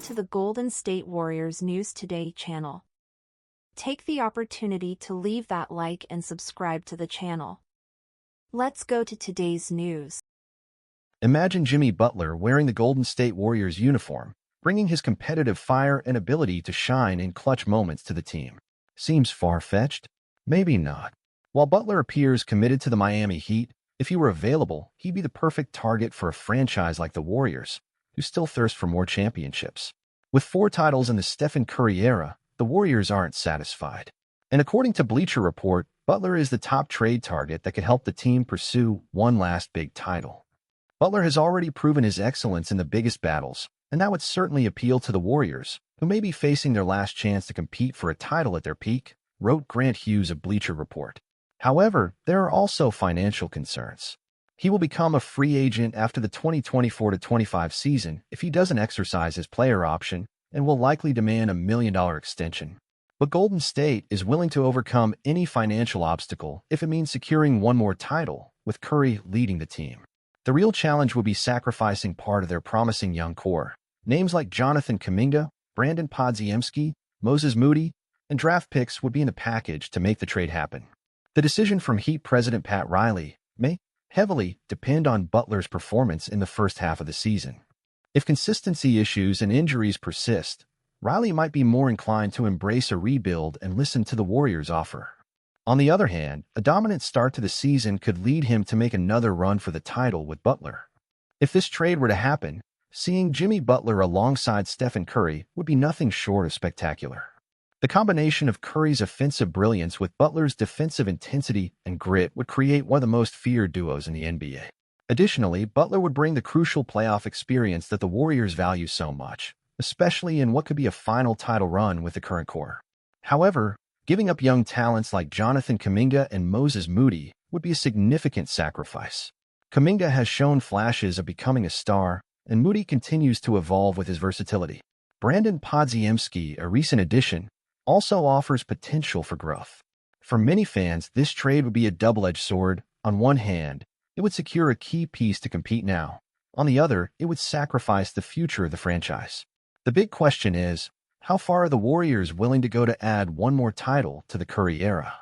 to the Golden State Warriors News Today channel. Take the opportunity to leave that like and subscribe to the channel. Let's go to today's news. Imagine Jimmy Butler wearing the Golden State Warriors uniform, bringing his competitive fire and ability to shine in clutch moments to the team. Seems far-fetched? Maybe not. While Butler appears committed to the Miami Heat, if he were available, he'd be the perfect target for a franchise like the Warriors, who still thirst for more championships. With 4 titles in the Stephen Curry era, the Warriors aren't satisfied. And according to Bleacher Report, Butler is the top trade target that could help the team pursue one last big title. Butler has already proven his excellence in the biggest battles, and that would certainly appeal to the Warriors, who may be facing their last chance to compete for a title at their peak, wrote Grant Hughes of Bleacher Report. However, there are also financial concerns. He will become a free agent after the 2024-25 season if he doesn't exercise his player option and will likely demand a $1 million extension. But Golden State is willing to overcome any financial obstacle if it means securing one more title, with Curry leading the team. The real challenge will be sacrificing part of their promising young core. Names like Jonathan Kuminga, Brandon Podziemski, Moses Moody, and draft picks would be in the package to make the trade happen. The decision from Heat President Pat Riley may heavily depend on Butler's performance in the first half of the season. If consistency issues and injuries persist, Riley might be more inclined to embrace a rebuild and listen to the Warriors' offer. On the other hand, a dominant start to the season could lead him to make another run for the title with Butler. If this trade were to happen, seeing Jimmy Butler alongside Stephen Curry would be nothing short of spectacular. The combination of Curry's offensive brilliance with Butler's defensive intensity and grit would create one of the most feared duos in the NBA. Additionally, Butler would bring the crucial playoff experience that the Warriors value so much, especially in what could be a final title run with the current core. However, giving up young talents like Jonathan Kuminga and Moses Moody would be a significant sacrifice. Kuminga has shown flashes of becoming a star, and Moody continues to evolve with his versatility. Brandon Podziemski, a recent addition, also offers potential for growth. For many fans, this trade would be a double-edged sword. On one hand, it would secure a key piece to compete now. On the other, it would sacrifice the future of the franchise. The big question is, how far are the Warriors willing to go to add one more title to the Curry era?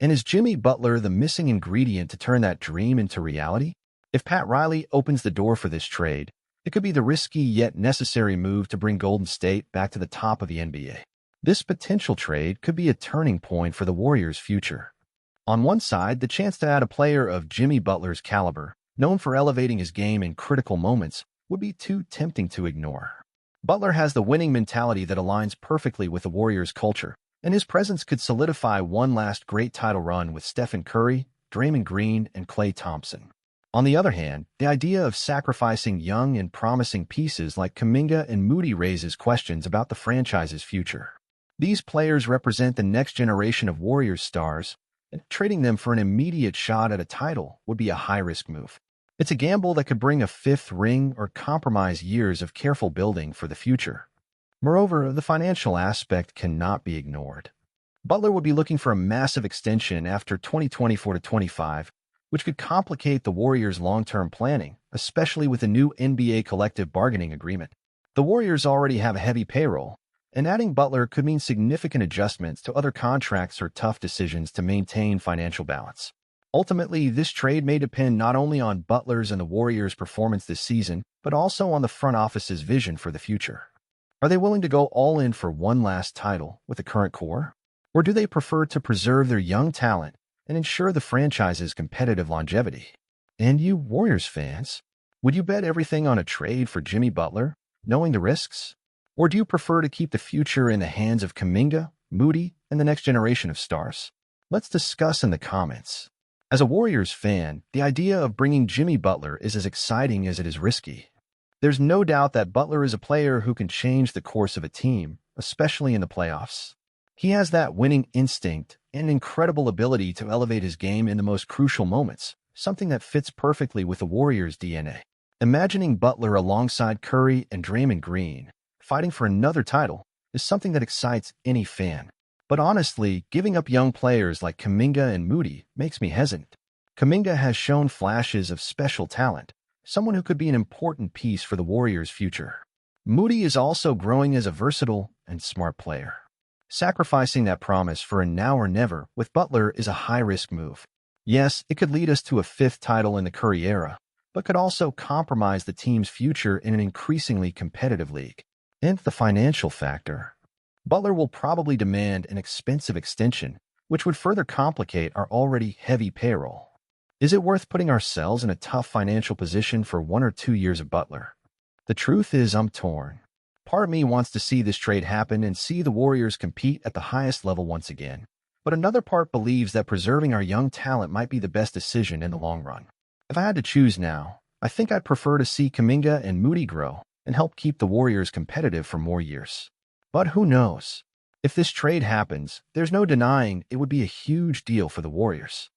And is Jimmy Butler the missing ingredient to turn that dream into reality? If Pat Riley opens the door for this trade, it could be the risky yet necessary move to bring Golden State back to the top of the NBA. This potential trade could be a turning point for the Warriors' future. On one side, the chance to add a player of Jimmy Butler's caliber, known for elevating his game in critical moments, would be too tempting to ignore. Butler has the winning mentality that aligns perfectly with the Warriors' culture, and his presence could solidify one last great title run with Stephen Curry, Draymond Green, and Klay Thompson. On the other hand, the idea of sacrificing young and promising pieces like Kuminga and Moody raises questions about the franchise's future. These players represent the next generation of Warriors stars, and trading them for an immediate shot at a title would be a high-risk move. It's a gamble that could bring a 5th ring or compromise years of careful building for the future. Moreover, the financial aspect cannot be ignored. Butler would be looking for a massive extension after 2024-25, which could complicate the Warriors' long-term planning, especially with the new NBA collective bargaining agreement. The Warriors already have a heavy payroll, and adding Butler could mean significant adjustments to other contracts or tough decisions to maintain financial balance. Ultimately, this trade may depend not only on Butler's and the Warriors' performance this season, but also on the front office's vision for the future. Are they willing to go all in for one last title with the current core? Or do they prefer to preserve their young talent and ensure the franchise's competitive longevity? And you Warriors fans, would you bet everything on a trade for Jimmy Butler, knowing the risks? Or do you prefer to keep the future in the hands of Kuminga, Moody, and the next generation of stars? Let's discuss in the comments. As a Warriors fan, the idea of bringing Jimmy Butler is as exciting as it is risky. There's no doubt that Butler is a player who can change the course of a team, especially in the playoffs. He has that winning instinct and incredible ability to elevate his game in the most crucial moments, something that fits perfectly with the Warriors' DNA. Imagining Butler alongside Curry and Draymond Green, fighting for another title, is something that excites any fan. But honestly, giving up young players like Kuminga and Moody makes me hesitant. Kuminga has shown flashes of special talent, someone who could be an important piece for the Warriors' future. Moody is also growing as a versatile and smart player. Sacrificing that promise for a now or never with Butler is a high-risk move. Yes, it could lead us to a fifth title in the Curry era, but could also compromise the team's future in an increasingly competitive league. And the financial factor. Butler will probably demand an expensive extension, which would further complicate our already heavy payroll. Is it worth putting ourselves in a tough financial position for 1 or 2 years of Butler? The truth is I'm torn. Part of me wants to see this trade happen and see the Warriors compete at the highest level once again. But another part believes that preserving our young talent might be the best decision in the long run. If I had to choose now, I think I'd prefer to see Kuminga and Moody grow and help keep the Warriors competitive for more years. But who knows? If this trade happens, there's no denying it would be a huge deal for the Warriors.